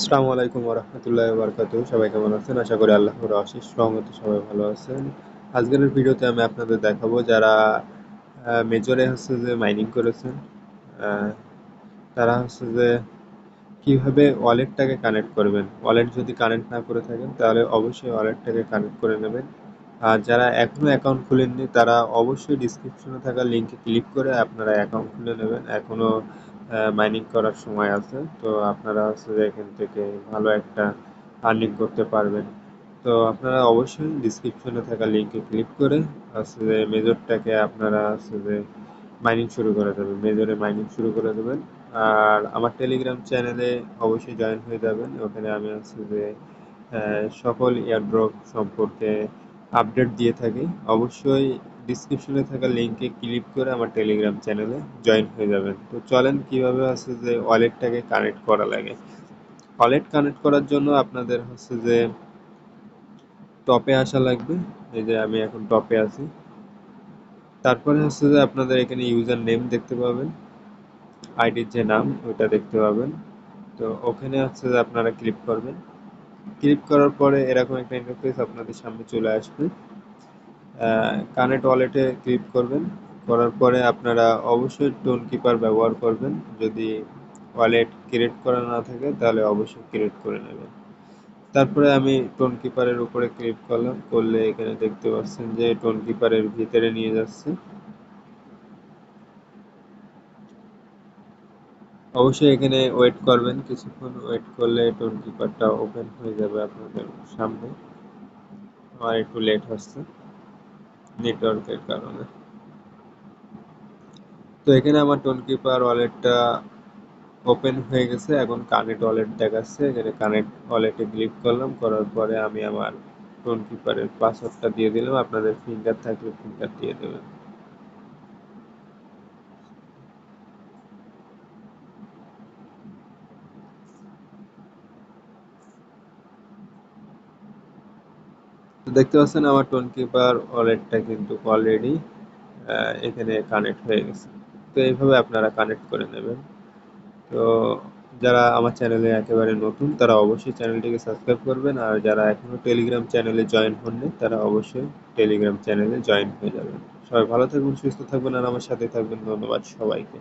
আসসালামু আলাইকুম ওরহমতুল্লাহি ওয়াবারাকাতুহু। সবাই কেমন আছেন? আশা করি আল্লাহর অশেষ রহমতে সবাই ভালো আছেন। আজকের ভিডিওতে আমি আপনাদের দেখাবো যারা মেজরে হচ্ছে যে মাইনিং করেছেন, আহ, তারা হচ্ছে যে কিভাবে ওয়ালেটটাকে কানেক্ট করবেন। ওয়ালেট যদি কানেক্ট না করে থাকেন তাহলে অবশ্যই ওয়ালেটটাকে কানেক্ট করে নেবেন। আর যারা এখনো অ্যাকাউন্ট খুলেননি তারা অবশ্যই ডিসক্রিপশনে থাকা লিঙ্কে ক্লিক করে আপনারা অ্যাকাউন্ট খুলে নেবেন। এখনো মাইনিং করার সময় আছে, তো আপনারা হচ্ছে যে এখান থেকে ভালো একটা আর্নিং করতে পারবেন। তো আপনারা অবশ্যই ডিসক্রিপশনে থাকা লিঙ্কে ক্লিক করে হচ্ছে যে মেজরটাকে আপনারা হচ্ছে যে মাইনিং শুরু করে দেবেন, মেজরে মাইনিং শুরু করে দেবেন। আর আমার টেলিগ্রাম চ্যানেলে অবশ্যই জয়েন হয়ে যাবেন। ওখানে আমি হচ্ছে যে সকল এয়ারড্রপ সম্পর্কে আপডেট দিয়ে থাকি। অবশ্যই ডিসক্রিপশনে থাকা লিঙ্কে ক্লিক করে আমার টেলিগ্রাম চ্যানেলে জয়েন হয়ে যাবেন। তো চলেন কিভাবে হচ্ছে যে ওয়ালেটটাকে কানেক্ট করা লাগে। ওয়ালেট কানেক্ট করার জন্য আপনাদের হচ্ছে যে টপে আসা লাগবে। এই যে আমি এখন টপে আছি। তারপরে হচ্ছে যে আপনাদের এখানে ইউজার নেম দেখতে পাবেন, আইডির যে নাম ওইটা দেখতে পাবেন। তো ওখানে হচ্ছে যে আপনারা ক্লিক করবেন। ক্লিক করার পরে এরকম একটা ইন্টারফেস আপনাদের সামনে চলে আসবে। কানেক্ট ওয়ালেটে ক্লিক করবেন। করার পরে আপনারা অবশ্যই টোন কিপার ব্যবহার করবেন। যদি ওয়ালেট ক্রিয়েট করা না থাকে তাহলে অবশ্যই ক্রিয়েট করে নেবেন। তারপরে আমি টোন কিপারের উপরে ক্লিক করলাম, করলে এখানে দেখতে পাচ্ছেন যে টোন কিপারের ভিতরে নিয়ে যাচ্ছে। অবশ্যই এখানে ওয়েট করবেন, কিছুক্ষণ ওয়েট করলে টোন কিপারটা ওপেন হয়ে যাবে আপনাদের সামনে। আমার একটু লেট হচ্ছে নেটওয়ার্কের কারণে। তো এখানে আমার টোন কিপার ওয়ালেটটা ওপেন হয়ে গেছে। এখন কানেক্ট ওয়ালেট দেখাচ্ছে, এখানে কানেক্ট ওয়ালেটে ক্লিক করলাম। করার পরে আমি আমার টোন কিপারের পাসওয়ার্ডটা দিয়ে দিলাম। আপনাদের ফিঙ্গার থাকলে ফিঙ্গার দিয়ে দেবেন। তো দেখতে পাচ্ছেন আমার টোন কিপার ওয়ালেটটা কিন্তু অলরেডি এখানে কানেক্ট হয়ে গেছে। তো এইভাবে আপনারা কানেক্ট করে নেবেন। তো যারা আমার চ্যানেলে একেবারে নতুন তারা অবশ্যই চ্যানেলটিকে সাবস্ক্রাইব করবেন। আর যারা এখনো টেলিগ্রাম চ্যানেলে জয়েন হননি তারা অবশ্যই টেলিগ্রাম চ্যানেলে জয়েন হয়ে যাবেন। সবাই ভালো থাকবেন, সুস্থ থাকবেন আর আমার সাথে থাকবেন। ধন্যবাদ সবাইকে।